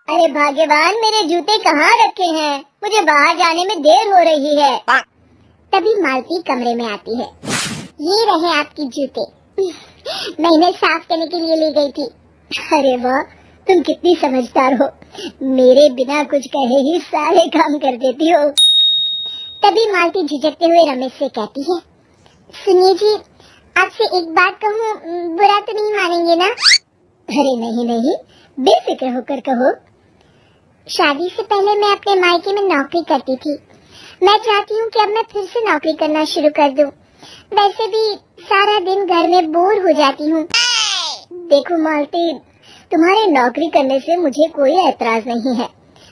अरे भाग्यवान, मेरे जूते कहाँ रखे हैं? मुझे बाहर जाने में देर हो रही है। तभी मालती कमरे में आती है। ये रहे आपकी जूते। मैं इन्हें साफ करने के लिए ले गई थी। अरे वाह, तुम कितनी समझदार हो। मेरे बिना कुछ कहे ही सारे काम कर देती हो। तभी मालती झिझकते हुए रमेश से कहती है, सुनिए जी, आपसे एक बात कहूँ, बुरा तो नहीं मानेंगे ना? अरे नहीं नहीं, बेफिक्र होकर कहो। शादी से पहले मैं अपने मायके में नौकरी करती थी। मैं चाहती हूँ कि अब मैं फिर से नौकरी करना शुरू कर दूँ। वैसे भी सारा दिन घर में बोर हो जाती हूँ। देखो मालती, तुम्हारे नौकरी करने से मुझे कोई ऐतराज नहीं है,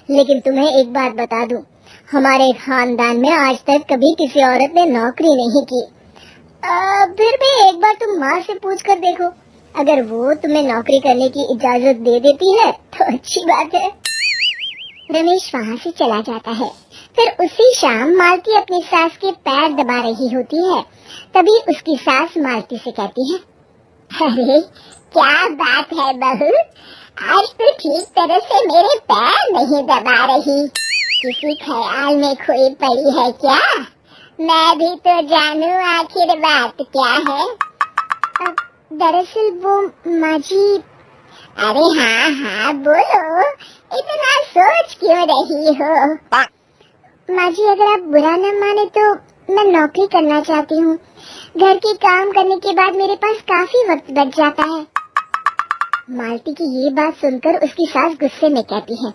लेकिन तुम्हें एक बात बता दूं, हमारे खानदान में आज तक कभी किसी औरत ने नौकरी नहीं की। फिर भी एक बार तुम माँ से पूछ कर देखो, अगर वो तुम्हें नौकरी करने की इजाजत दे देती है तो अच्छी बात है। रमेश वहाँ से चला जाता है। फिर उसी शाम मालती अपनी सास के पैर दबा रही होती है। तभी उसकी सास मालती से कहती है, अरे क्या बात है बहू, आज तो ठीक तरह से मेरे पैर नहीं दबा रही। किसी ख्याल में खोई पड़ी है क्या? मैं भी तो जानूं आखिर बात क्या है। दरअसल वो माँ जी। अरे हाँ हाँ बोलो, इतना सोच क्यों रही हो? माँ जी, अगर आप बुरा न माने तो मैं नौकरी करना चाहती हूँ। घर के काम करने के बाद मेरे पास काफी वक्त बच जाता है। मालती की ये बात सुनकर उसकी सास गुस्से में कहती है,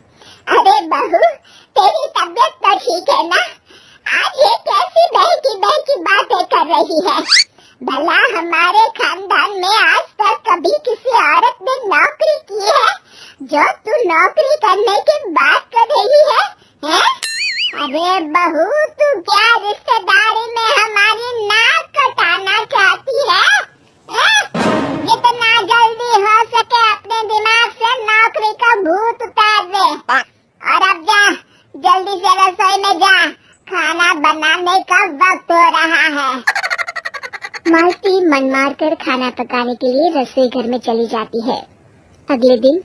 अरे बहू, तेरी तबीयत तो ठीक है ना? आज ये कैसी बहकी बातें कर रही है? भला हमारे खानदान में आज तक कभी किसी औरत ने नौकरी की है जो तू नौकरी करने की बात कर रही है? अरे बहू, तू क्या रिश्तेदारी में हमारी नाक कटाना चाहती है? जितना जल्दी हो सके अपने दिमाग से नौकरी का भूत उतार दे। और अब जा, जल्दी से रसोई में जा, खाना बनाने का वक्त हो रहा है। मालती मन मार कर खाना पकाने के लिए रसोई घर में चली जाती है। अगले दिन।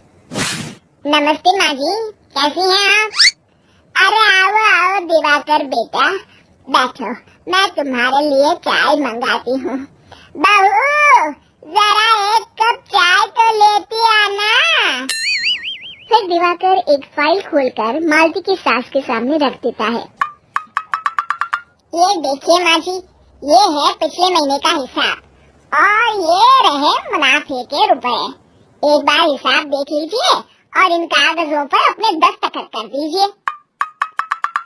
नमस्ते माँ जी, कैसी हैं आप? अरे आओ आओ दिवाकर बेटा, बैठो, मैं तुम्हारे लिए चाय मंगाती हूँ। बहू, जरा एक कप चाय तो लेती आना। फिर दिवाकर एक फाइल खोलकर मालती की सास के सामने रख देता है। ये देखिए माँ जी, ये है पिछले महीने का हिसाब और ये रहे मुनाफे के रुपए। एक बार हिसाब देख लीजिए और इन कागजों पर अपने दस्तखत कर दीजिए।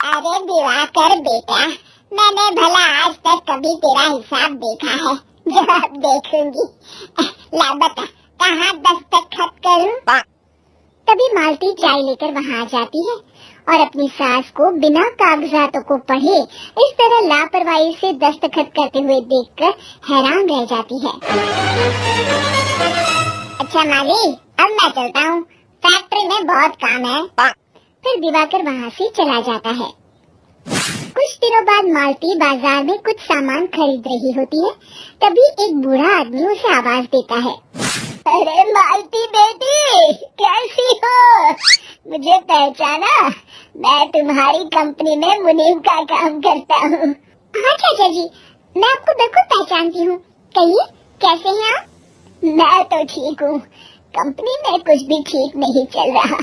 अरे दिवाकर बेटा, मैंने भला आज तक कभी तेरा हिसाब देखा है जो अब देखूंगी? ला बता, कहाँ दस्तखत करूं? तभी मालती चाय लेकर वहाँ आ जाती है और अपनी सास को बिना कागजातों को पढ़े इस तरह लापरवाही से दस्तखत करते हुए देखकर हैरान रह जाती है। अच्छा माली, अब मैं चलता हूँ, फैक्ट्री में बहुत काम है। फिर दिवाकर वहाँ से चला जाता है। कुछ दिनों बाद मालती बाजार में कुछ सामान खरीद रही होती है। तभी एक बूढ़ा आदमी उसे आवाज देता है, अरे मालती बेटी, कैसी हो? मुझे पहचाना? मैं तुम्हारी कंपनी में मुनीम का काम करता हूँ। हाँ चाचा जी, मैं आपको बिल्कुल पहचानती हूँ। कहिए, कैसे हैं आप? मैं तो ठीक हूँ। कंपनी में कुछ भी ठीक नहीं चल रहा,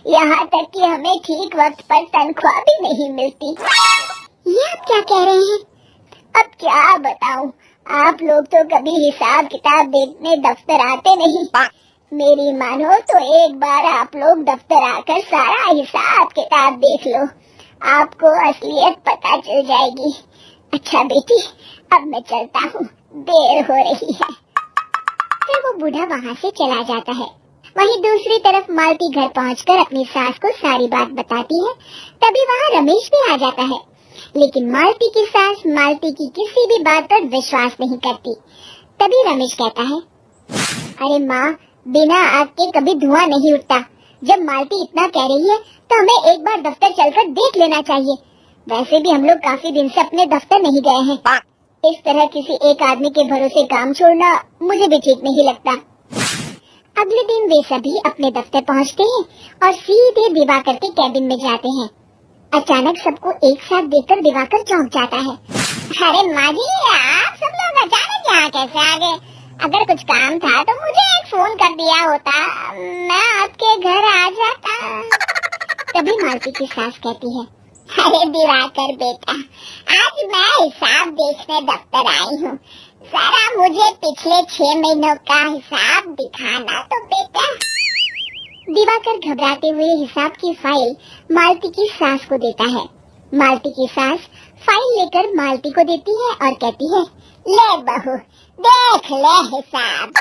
यहाँ तक कि हमें ठीक वक्त पर तनख्वाह भी नहीं मिलती। ये आप क्या कह रहे हैं? अब क्या बताऊँ, आप लोग तो कभी हिसाब किताब देखने दफ्तर आते नहीं। मेरी मानो तो एक बार आप लोग दफ्तर आकर सारा हिसाब किताब देख लो, आपको असलियत पता चल जाएगी। अच्छा बेटी, अब मैं चलता हूँ, देर हो रही है। फिर वो बूढ़ा वहाँ से चला जाता है। वहीं दूसरी तरफ मालती घर पहुँचकर अपनी सास को सारी बात बताती है। तभी वहाँ रमेश भी आ जाता है, लेकिन मालती की सास मालती की किसी भी बात पर विश्वास नहीं करती। तभी रमेश कहता है, अरे माँ, बिना आग के कभी धुआं नहीं उठता। जब मालती इतना कह रही है तो हमें एक बार दफ्तर चलकर देख लेना चाहिए। वैसे भी हम लोग काफी दिन से अपने दफ्तर नहीं गए हैं। इस तरह किसी एक आदमी के भरोसे काम छोड़ना मुझे भी ठीक नहीं लगता। अगले दिन वे सभी अपने दफ्तर पहुंचते हैं और सीधे दिवाकर के कैबिन में जाते हैं। अचानक सबको एक साथ देखकर दिवाकर चौंक जाता है। अरे माँ जी, आप सब लोग अचानक यहाँ कैसे आ गए? अगर कुछ काम था तो मुझे एक फोन कर दिया होता, मैं आपके घर आ जाता। तभी मालती की सास कहती है, अरे दिवाकर बेटा, आज मैं हिसाब देखने दफ्तर आई हूँ, जरा मुझे पिछले 6 महीनों का हिसाब दिखाना तो बेटा। दिवाकर घबराते हुए हिसाब की फाइल मालती की सास को देता है। मालती की सास फाइल लेकर मालती को देती है और कहती है, ले बहू, देख ले हिसाब।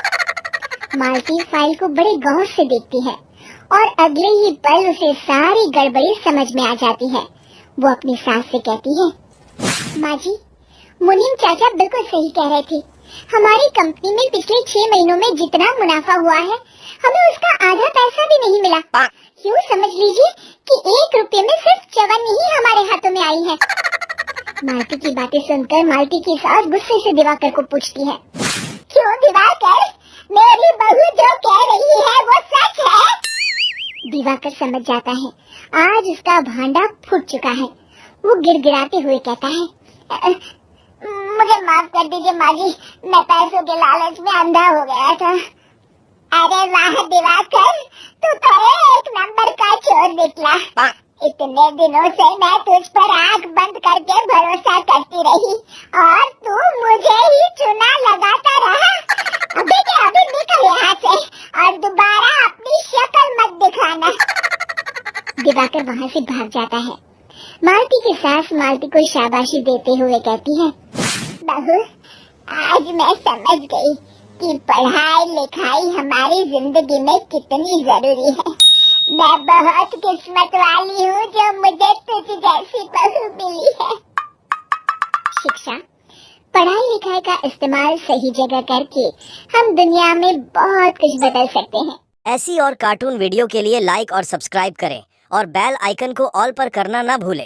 मालती फाइल को बड़े गौर से देखती है और अगले ही पल उसे सारी गड़बड़ी समझ में आ जाती है। वो अपनी सास से कहती है, माँ जी, मुनीम चाचा बिल्कुल सही कह रहे थे। हमारी कंपनी में पिछले 6 महीनों में जितना मुनाफा हुआ है, हमें उसका आधा पैसा भी नहीं मिला। यूँ समझ लीजिए कि 1 रुपये में सिर्फ चवन्नी ही हमारे हाथों में आई है। मालती की बातें सुनकर मालती की सास गुस्से से दिवाकर को पूछती है, क्यों दिवाकर, मेरी बहू जो कह रही है वो सच है? दिवाकर समझ जाता है आज उसका भांडा फूट चुका है। वो गिड़गिड़ाते हुए कहता है, मुझे माफ कर दीजिए माँ जी, मैं पैसों के लालच में अंधा हो गया था। अरे वाह दिवाकर, तू तो एक नंबर का चोर निकला। इतने दिनों से मैं तुझ पर आंख बंद करके भरोसा करती रही और तू मुझे ही चुना लगाता रहा। अभी के अभी निकल यहाँ से और दोबारा अपनी शक्ल मत दिखाना। दिवाकर वहाँ से भाग जाता है। मालती की सास मालती को शाबाशी देते हुए कहती है, बहू, आज मैं समझ गई कि पढ़ाई लिखाई हमारी जिंदगी में कितनी जरूरी है। मैं बहुत किस्मत वाली हूँ जो मुझे तुझ जैसी बहू मिली है। शिक्षा, पढ़ाई लिखाई का इस्तेमाल सही जगह करके हम दुनिया में बहुत कुछ बदल सकते हैं। ऐसी और कार्टून वीडियो के लिए लाइक और सब्सक्राइब करें और बेल आइकन को ऑल पर करना ना भूलें।